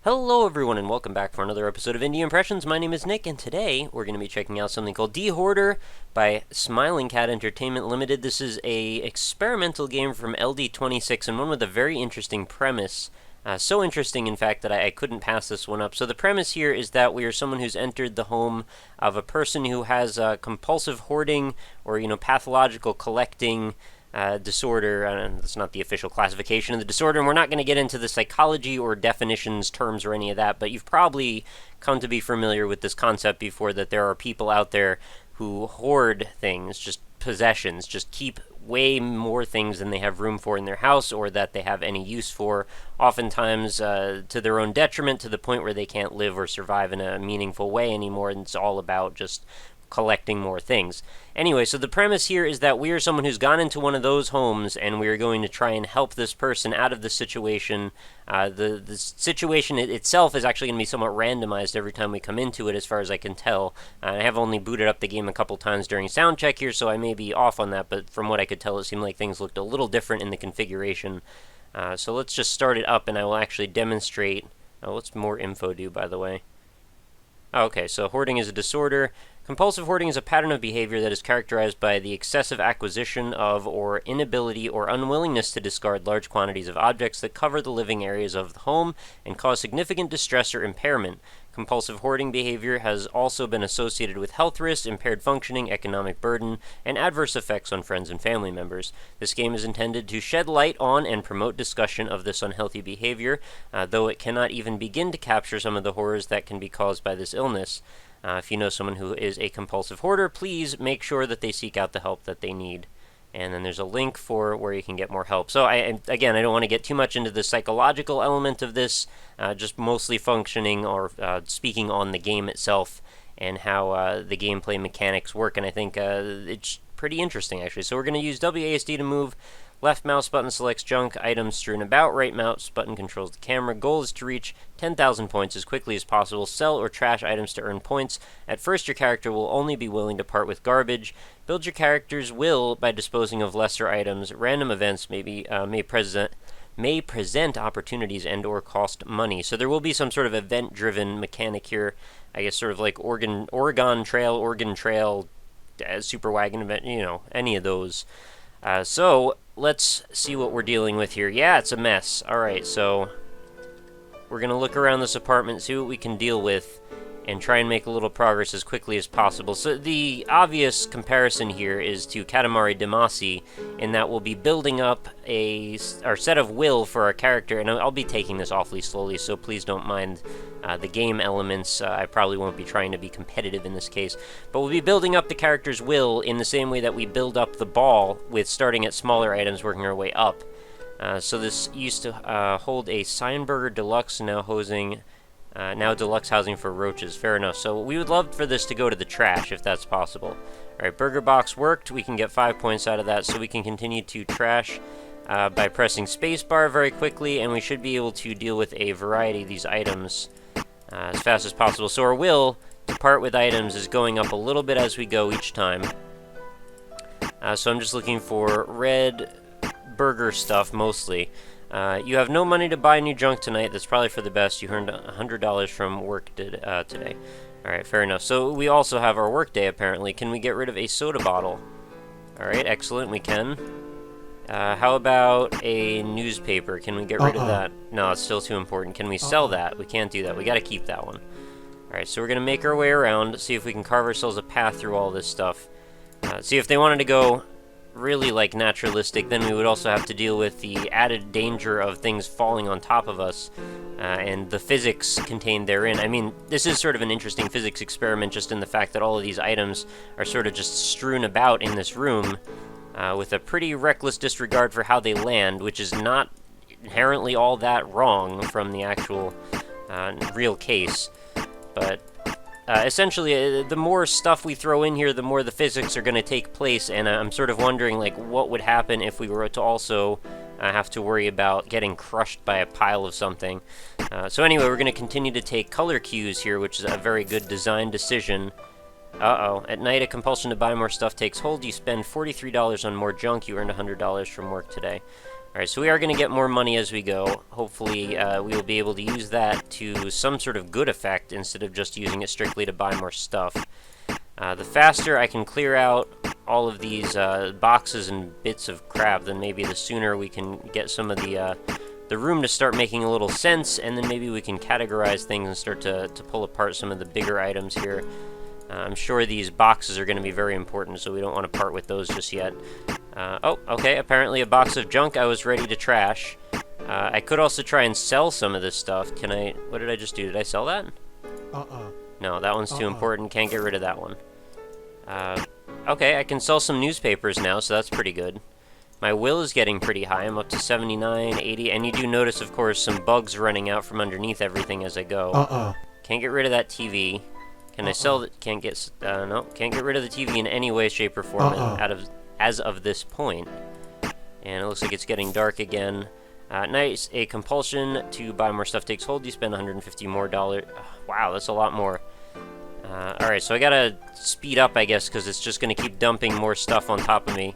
Hello everyone and welcome back for another episode of Indie Impressions. My name is Nick and today we're going to be checking out something called Dehoarder by Smiling Cat Entertainment Limited. This is a experimental game from LD26 and one with a very interesting premise. So interesting, in fact, that I couldn't pass this one up. So the premise here is that we are someone who's entered the home of a person who has compulsive hoarding or, pathological collecting disorder. That's not the official classification of the disorder, and we're not going to get into the psychology or definitions, terms, or any of that, but you've probably come to be familiar with this concept before, that there are people out there who hoard things, just possessions, just keep way more things than they have room for in their house or that they have any use for, oftentimes to their own detriment, to the point where they can't live or survive in a meaningful way anymore, and it's all about just collecting more things. Anyway, so the premise here is that we are someone who's gone into one of those homes, and we are going to try and help this person out of the situation. The situation itself is actually going to be somewhat randomized every time we come into it, as far as I can tell. I have only booted up the game a couple times during sound check here, so I may be off on that, but from what I could tell, it seemed like things looked a little different in the configuration. So let's just start it up, and I will actually demonstrate. What's more info do, by the way? Okay, so hoarding is a disorder. Compulsive hoarding is a pattern of behavior that is characterized by the excessive acquisition of, or inability or unwillingness to discard large quantities of objects that cover the living areas of the home and cause significant distress or impairment. Compulsive hoarding behavior has also been associated with health risks, impaired functioning, economic burden, and adverse effects on friends and family members. This game is intended to shed light on and promote discussion of this unhealthy behavior, though it cannot even begin to capture some of the horrors that can be caused by this illness. If you know someone who is a compulsive hoarder, please make sure that they seek out the help that they need. And then there's a link for where you can get more help. So, I don't want to get too much into the psychological element of this, just mostly functioning or speaking on the game itself and how the gameplay mechanics work. And I think it's pretty interesting, actually. So we're going to use WASD to move. Left mouse button selects junk items strewn about. Right mouse button controls the camera. Goal is to reach 10,000 points as quickly as possible. Sell or trash items to earn points. At first, your character will only be willing to part with garbage. Build your character's will by disposing of lesser items. Random events may present opportunities and or cost money. So there will be some sort of event-driven mechanic here. I guess sort of like Oregon Trail, Super Wagon event, any of those. So let's see what we're dealing with here. Yeah, it's a mess. Alright, so we're going to look around this apartment, see what we can deal with, and try and make a little progress as quickly as possible. So the obvious comparison here is to Katamari Damacy, in that we'll be building up our set of will for our character, and I'll be taking this awfully slowly, so please don't mind the game elements. I probably won't be trying to be competitive in this case, but we'll be building up the character's will in the same way that we build up the ball, with starting at smaller items, working our way up. So this used to hold a Seinberger Deluxe, now deluxe housing for roaches. Fair enough. So we would love for this to go to the trash, if that's possible. Alright, Burger Box worked. We can get 5 points out of that, so we can continue to trash by pressing spacebar very quickly, and we should be able to deal with a variety of these items as fast as possible. So our will to part with items is going up a little bit as we go each time. So I'm just looking for red burger stuff, mostly. You have no money to buy new junk tonight. That's probably for the best. You earned $100 from work today. Alright, fair enough. So we also have our work day, apparently. Can we get rid of a soda bottle? Alright, excellent, we can. How about a newspaper? Can we get rid of that? No, it's still too important. Can we sell that? We can't do that. We gotta keep that one. Alright, so we're gonna make our way around, see if we can carve ourselves a path through all this stuff. See, if they wanted to go really like naturalistic, then we would also have to deal with the added danger of things falling on top of us and the physics contained therein. I mean, this is sort of an interesting physics experiment, just in the fact that all of these items are sort of just strewn about in this room with a pretty reckless disregard for how they land, which is not inherently all that wrong from the actual real case. But essentially, the more stuff we throw in here, the more the physics are going to take place, and I'm sort of wondering, like, what would happen if we were to also have to worry about getting crushed by a pile of something. So anyway, we're going to continue to take color cues here, which is a very good design decision. Uh-oh. At night, a compulsion to buy more stuff takes hold. You spend $43 on more junk. You earned $100 from work today. Alright, so we are going to get more money as we go. Hopefully, we will be able to use that to some sort of good effect instead of just using it strictly to buy more stuff. The faster I can clear out all of these boxes and bits of crap, then maybe the sooner we can get some of the room to start making a little sense, and then maybe we can categorize things and start to pull apart some of the bigger items here. I'm sure these boxes are going to be very important, so we don't want to part with those just yet. Oh, okay, apparently a box of junk I was ready to trash. I could also try and sell some of this stuff. Can I... What did I just do? Did I sell that? No, that one's too important. Can't get rid of that one. Okay, I can sell some newspapers now, so that's pretty good. My will is getting pretty high. I'm up to 79, 80, and you do notice, of course, some bugs running out from underneath everything as I go. Can't get rid of that TV. Can I sell it? Can't get... no, can't get rid of the TV in any way, shape, or form as of this point. And it looks like it's getting dark again. Nice. A compulsion to buy more stuff takes hold. You spend $150 more. Wow, that's a lot more. Alright, so I gotta speed up, I guess, because it's just gonna keep dumping more stuff on top of me.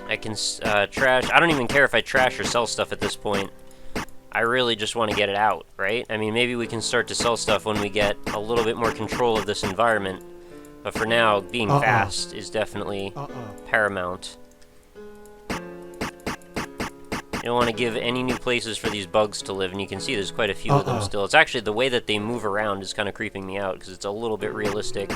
I can trash... I don't even care if I trash or sell stuff at this point. I really just want to get it out, right? I mean, maybe we can start to sell stuff when we get a little bit more control of this environment. But for now, being fast is definitely paramount. You don't want to give any new places for these bugs to live, and you can see there's quite a few of them still. It's actually the way that they move around is kind of creeping me out, because it's a little bit realistic.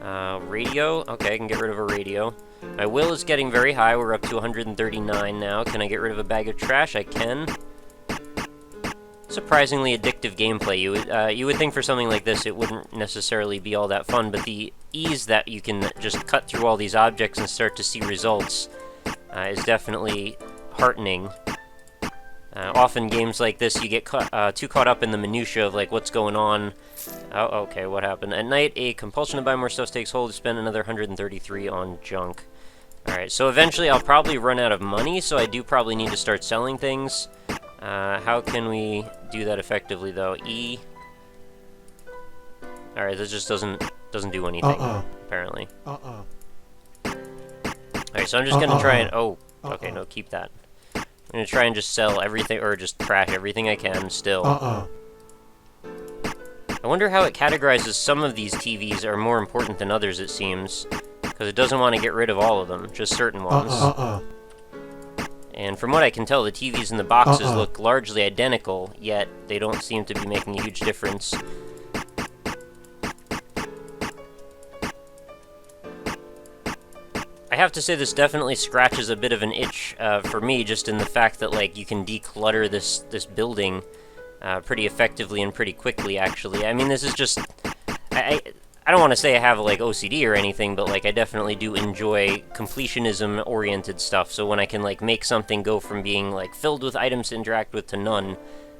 Radio? Okay, I can get rid of a radio. My will is getting very high. We're up to 139 now. Can I get rid of a bag of trash? I can. Surprisingly addictive gameplay. You would think for something like this it wouldn't necessarily be all that fun, but the ease that you can just cut through all these objects and start to see results is definitely heartening. Often games like this you get too caught up in the minutia of like what's going on. Oh, okay, what happened? At night, a compulsion to buy more stuff takes hold. You spend another 133 on junk. Alright, so eventually I'll probably run out of money, so I do probably need to start selling things. How can we do that effectively, though? E. Alright, this just doesn't do anything, apparently. Alright, so I'm just gonna try and... Oh, okay, no, keep that. I'm gonna try and just sell everything, or just trash everything I can, still. I wonder how it categorizes some of these TVs are more important than others, it seems. Because it doesn't want to get rid of all of them, just certain ones. And from what I can tell, the TVs in the boxes look largely identical, yet they don't seem to be making a huge difference. I have to say this definitely scratches a bit of an itch for me, just in the fact that like you can declutter this building pretty effectively and pretty quickly, actually. I mean, this is just... I don't want to say I have, like, OCD or anything, but, like, I definitely do enjoy completionism-oriented stuff, so when I can, like, make something go from being, like, filled with items to interact with to none,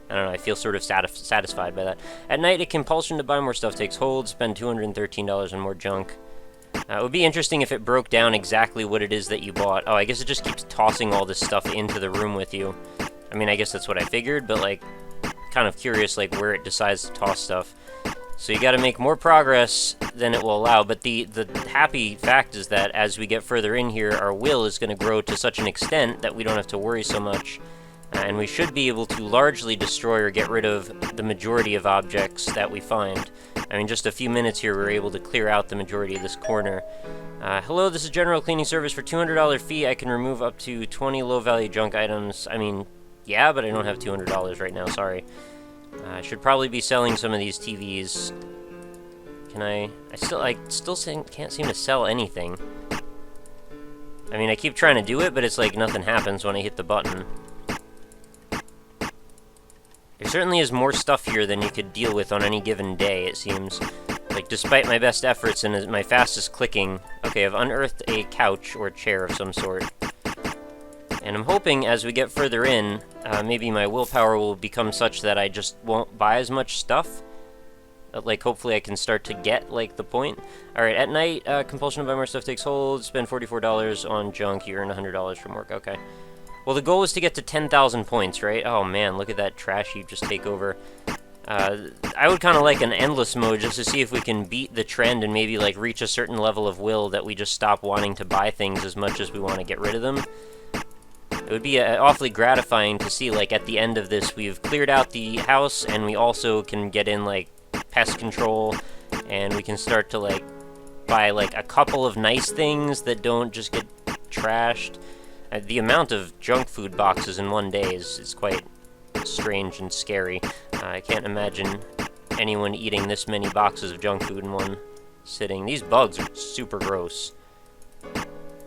I don't know, I feel sort of satisfied by that. At night, a compulsion to buy more stuff takes hold, spend $213 on more junk. It would be interesting if it broke down exactly what it is that you bought. Oh, I guess it just keeps tossing all this stuff into the room with you. I mean, I guess that's what I figured, but, like, kind of curious, like, where it decides to toss stuff. So you gotta make more progress than it will allow, but the happy fact is that as we get further in here, our will is gonna grow to such an extent that we don't have to worry so much, and we should be able to largely destroy or get rid of the majority of objects that we find. I mean, just a few minutes here, we were able to clear out the majority of this corner. Hello, this is General Cleaning Service. For $200 fee, I can remove up to 20 low-value junk items. I mean, yeah, but I don't have $200 right now, sorry. I should probably be selling some of these TVs. Can I still can't seem to sell anything. I mean, I keep trying to do it, but it's like nothing happens when I hit the button. There certainly is more stuff here than you could deal with on any given day, it seems. Like, despite my best efforts and my fastest clicking... Okay, I've unearthed a couch or chair of some sort. And I'm hoping, as we get further in, maybe my willpower will become such that I just won't buy as much stuff. Like, hopefully I can start to get, like, the point. Alright, at night, compulsion to buy more stuff takes hold. Spend $44 on junk. You earn $100 from work. Okay. Well, the goal was to get to 10,000 points, right? Oh, man, look at that trash heap just take over. I would kind of like an endless mode just to see if we can beat the trend and maybe, like, reach a certain level of will that we just stop wanting to buy things as much as we want to get rid of them. It would be awfully gratifying to see, like, at the end of this, we've cleared out the house, and we also can get in, like, pest control, and we can start to, like, buy, like, a couple of nice things that don't just get trashed. The amount of junk food boxes in one day is quite strange and scary. I can't imagine anyone eating this many boxes of junk food in one sitting. These bugs are super gross.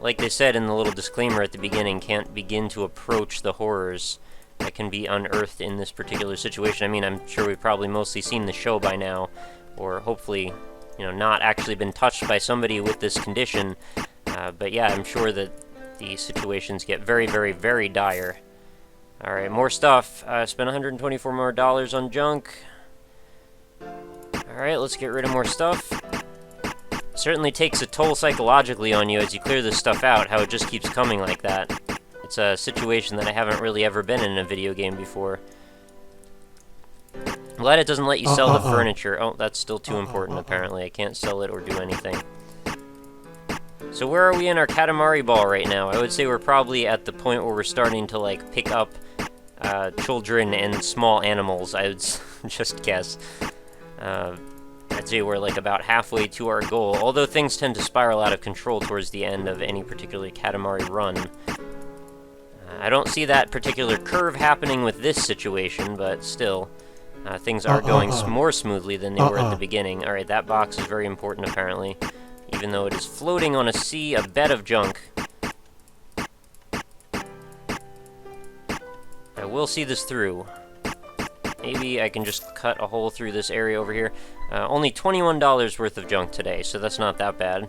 Like they said in the little disclaimer at the beginning, can't begin to approach the horrors that can be unearthed in this particular situation. I mean, I'm sure we've probably mostly seen the show by now, or hopefully, you know, not actually been touched by somebody with this condition. But yeah, I'm sure that the situations get very, very, very dire. Alright, more stuff. Spent $124 more on junk. Alright, let's get rid of more stuff. Certainly takes a toll psychologically on you as you clear this stuff out, how it just keeps coming like that. It's a situation that I haven't really ever been in a video game before. I'm glad it doesn't let you sell the furniture. Oh, that's still too important, apparently. I can't sell it or do anything. So where are we in our Katamari ball right now? I would say we're probably at the point where we're starting to, like, pick up children and small animals, I would just guess. I'd say we're, like, about halfway to our goal, although things tend to spiral out of control towards the end of any particular Katamari run. I don't see that particular curve happening with this situation, but still, things are going more smoothly than they were at the beginning. Alright, that box is very important, apparently. Even though it is floating on a bed of junk. I will see this through. Maybe I can just cut a hole through this area over here. Only $21 worth of junk today, so that's not that bad.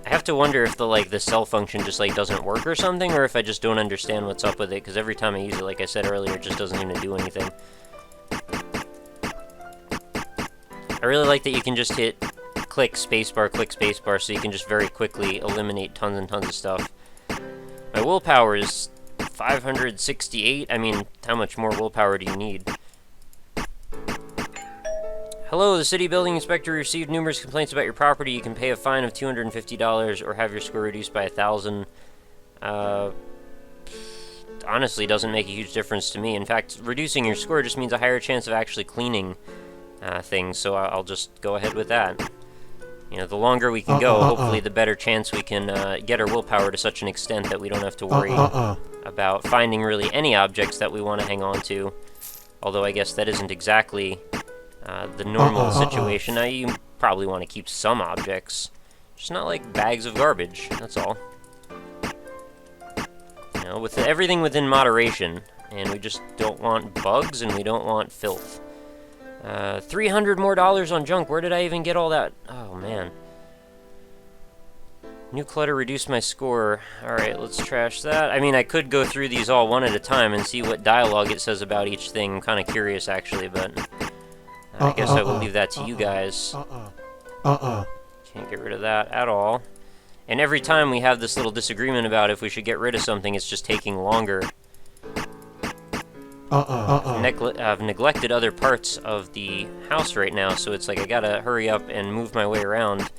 I have to wonder if the cell function just, like, doesn't work or something, or if I just don't understand what's up with it, because every time I use it, like I said earlier, it just doesn't seem to do anything. I really like that you can just hit click spacebar, so you can just very quickly eliminate tons and tons of stuff. My willpower is 568. I mean, how much more willpower do you need? Hello, the city building inspector received numerous complaints about your property. You can pay a fine of $250 or have your score reduced by 1,000. Honestly, doesn't make a huge difference to me. In fact, reducing your score just means a higher chance of actually cleaning things, so I'll just go ahead with that. You know, the longer we can go, hopefully the better chance we can get our willpower to such an extent that we don't have to worry about finding really any objects that we want to hang on to. Although I guess that isn't exactly the normal situation. Now, you probably want to keep some objects, just not like bags of garbage, that's all. You know, with everything within moderation, and we just don't want bugs and we don't want filth. $300 more on junk. Where did I even get all that? Oh, man. New clutter reduced my score. Alright, let's trash that. I mean, I could go through these all one at a time and see what dialogue it says about each thing. I'm kind of curious, actually, but I guess I will leave that to you guys. Can't get rid of that at all. And every time we have this little disagreement about if we should get rid of something, it's just taking longer. I've neglected other parts of the house right now, so it's like I gotta hurry up and move my way around.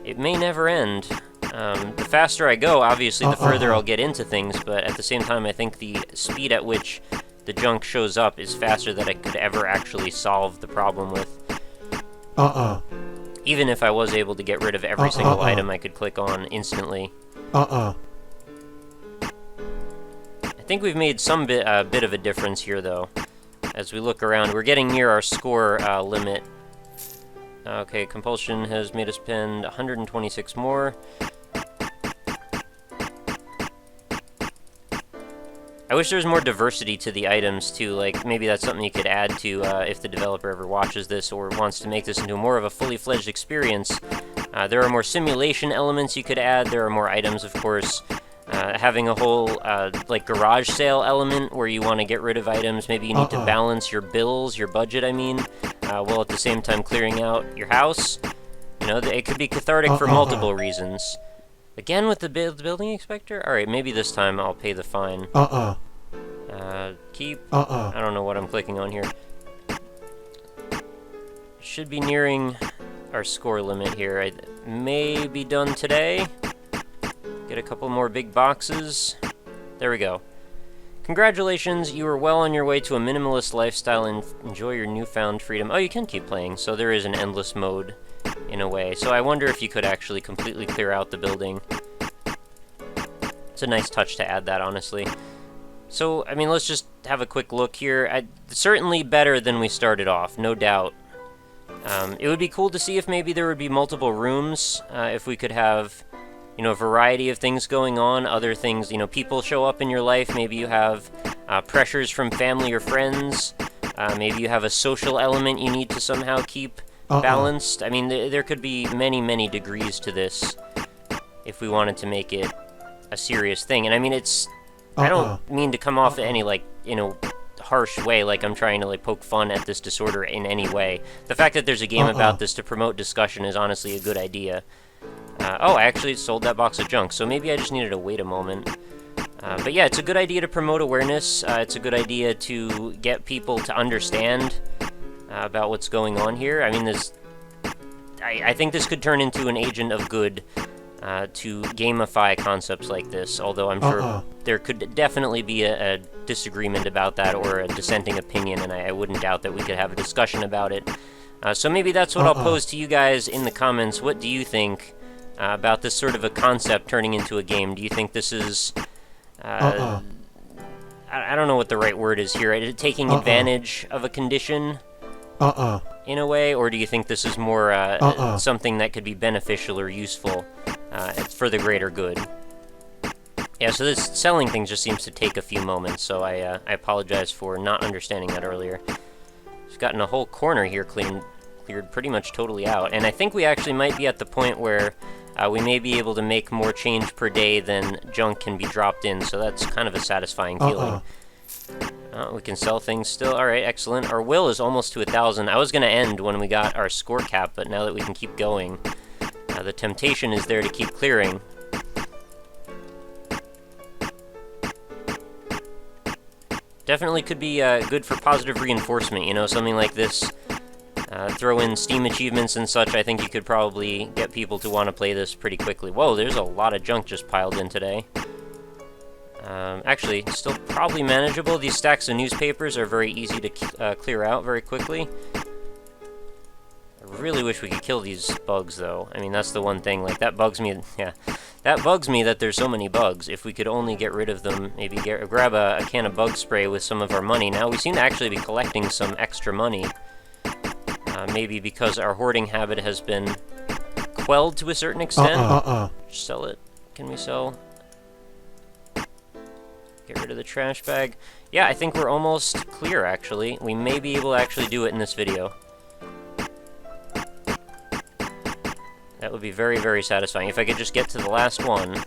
It may never end. The faster I go, obviously, the further I'll get into things, but at the same time, I think the speed at which the junk shows up is faster than I could ever actually solve the problem with. Even if I was able to get rid of every single item I could click on instantly. I think we've made some bit of a difference here, though. As we look around, we're getting near our score limit. Okay, compulsion has made us spend 126 more. I wish there was more diversity to the items, too. Like, maybe that's something you could add to if the developer ever watches this or wants to make this into more of a fully fledged experience. There are more simulation elements you could add. There are more items, of course. Having a whole, like, garage sale element where you want to get rid of items. Maybe you need to balance your bills, your budget, I mean, while at the same time clearing out your house. You know, it could be cathartic for multiple reasons. Again with the building inspector? Alright, maybe this time I'll pay the fine. Keep. I don't know what I'm clicking on here. Should be nearing our score limit here. I may be done today. Get a couple more big boxes. There we go. Congratulations, you are well on your way to a minimalist lifestyle and enjoy your newfound freedom. Oh, you can keep playing, so there is an endless mode in a way. So I wonder if you could actually completely clear out the building. It's a nice touch to add that, honestly. So, I mean, let's just have a quick look here. Certainly better than we started off, no doubt. It would be cool to see if maybe there would be multiple rooms, if we could have, you know, a variety of things going on, other things, you know, people show up in your life, maybe you have pressures from family or friends, maybe you have a social element you need to somehow keep balanced. I mean, there could be many, many degrees to this if we wanted to make it a serious thing. And I mean, it's, I don't mean to come off any, like, you know, harsh way, like I'm trying to like poke fun at this disorder in any way. The fact that there's a game about this to promote discussion is honestly a good idea. Oh, I actually sold that box of junk, so maybe I just needed to wait a moment. But yeah, it's a good idea to promote awareness. It's a good idea to get people to understand about what's going on here. I mean, this, I think this could turn into an agent of good to gamify concepts like this, although I'm sure there could definitely be a disagreement about that or a dissenting opinion, and I wouldn't doubt that we could have a discussion about it. So maybe that's what I'll pose to you guys in the comments. What do you think about this sort of a concept turning into a game? Do you think this is... I don't know what the right word is here. Taking advantage of a condition in a way, or do you think this is more something that could be beneficial or useful for the greater good? Yeah, so this selling thing just seems to take a few moments, so I apologize for not understanding that earlier. We've gotten a whole corner here cleared pretty much totally out, and I think we actually might be at the point where we may be able to make more change per day than junk can be dropped in, so that's kind of a satisfying feeling. We can sell things still. Alright, excellent. Our will is almost to 1,000. I was going to end when we got our score cap, but now that we can keep going, the temptation is there to keep clearing. Definitely could be good for positive reinforcement, you know, something like this. Throw in Steam achievements and such, I think you could probably get people to want to play this pretty quickly. Whoa, there's a lot of junk just piled in today. Actually, still probably manageable. These stacks of newspapers are very easy to clear out very quickly. I really wish we could kill these bugs, though. I mean, that's the one thing, like, that bugs me. Yeah, that bugs me that there's so many bugs. If we could only get rid of them, maybe grab a can of bug spray with some of our money. Now, we seem to actually be collecting some extra money. Maybe because our hoarding habit has been quelled to a certain extent. Sell it. Can we sell? Get rid of the trash bag. Yeah, I think we're almost clear, actually. We may be able to actually do it in this video. That would be very, very satisfying. If I could just get to the last one.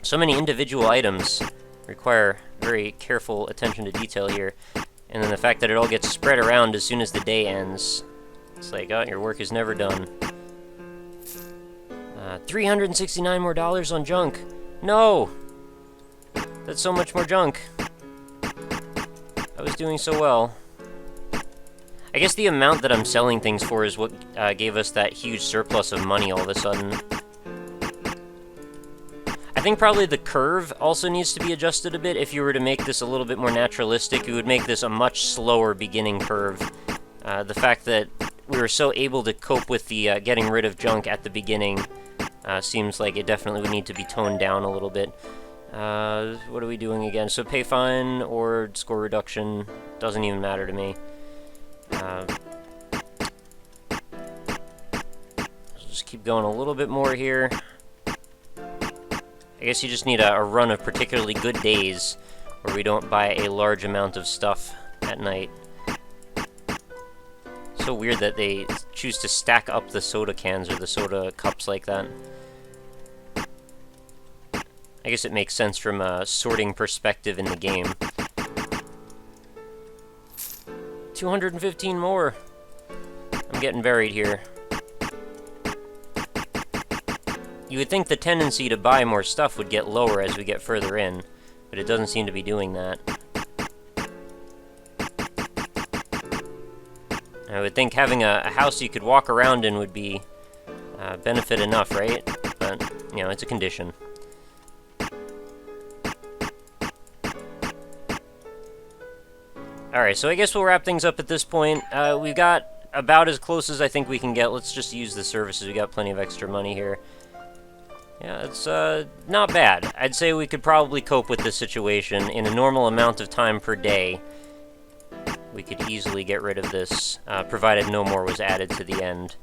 So many individual items require very careful attention to detail here. And then the fact that it all gets spread around as soon as the day ends. It's like, oh, your work is never done. $369 more on junk. No! That's so much more junk. I was doing so well. I guess the amount that I'm selling things for is what gave us that huge surplus of money all of a sudden. I think probably the curve also needs to be adjusted a bit. If you were to make this a little bit more naturalistic, it would make this a much slower beginning curve. The fact that we were so able to cope with the getting rid of junk at the beginning seems like it definitely would need to be toned down a little bit. What are we doing again? So pay fine or score reduction doesn't even matter to me. Just keep going a little bit more here. I guess you just need a run of particularly good days where we don't buy a large amount of stuff at night. So weird that they choose to stack up the soda cans or the soda cups like that. I guess it makes sense from a sorting perspective in the game. 215 more! I'm getting buried here. You would think the tendency to buy more stuff would get lower as we get further in, but it doesn't seem to be doing that. I would think having a house you could walk around in would be benefit enough, right? But you know, it's a condition. Alright, so I guess we'll wrap things up at this point. We've got about as close as I think we can get. Let's just use the services. We got plenty of extra money here. Yeah, it's not bad. I'd say we could probably cope with this situation in a normal amount of time per day. We could easily get rid of this, provided no more was added to the end.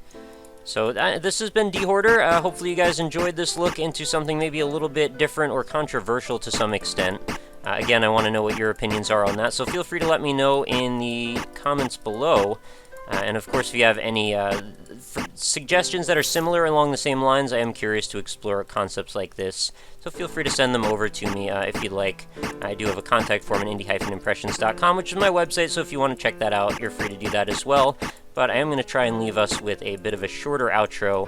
So this has been Dehoarder. Hopefully you guys enjoyed this look into something maybe a little bit different or controversial to some extent. Again, I want to know what your opinions are on that, so feel free to let me know in the comments below. And of course, if you have any suggestions that are similar along the same lines, I am curious to explore concepts like this. So feel free to send them over to me if you'd like. I do have a contact form at indie-impressions.com, which is my website, so if you want to check that out, you're free to do that as well. But I am going to try and leave us with a bit of a shorter outro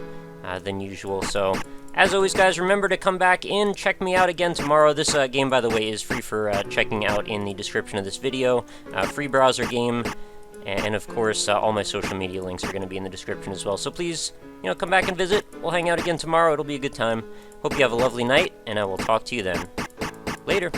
than usual. So, as always, guys, remember to come back in, check me out again tomorrow. This game, by the way, is free for checking out in the description of this video. Free browser game. And of course, all my social media links are going to be in the description as well. So please, you know, come back and visit. We'll hang out again tomorrow. It'll be a good time. Hope you have a lovely night, and I will talk to you then. Later.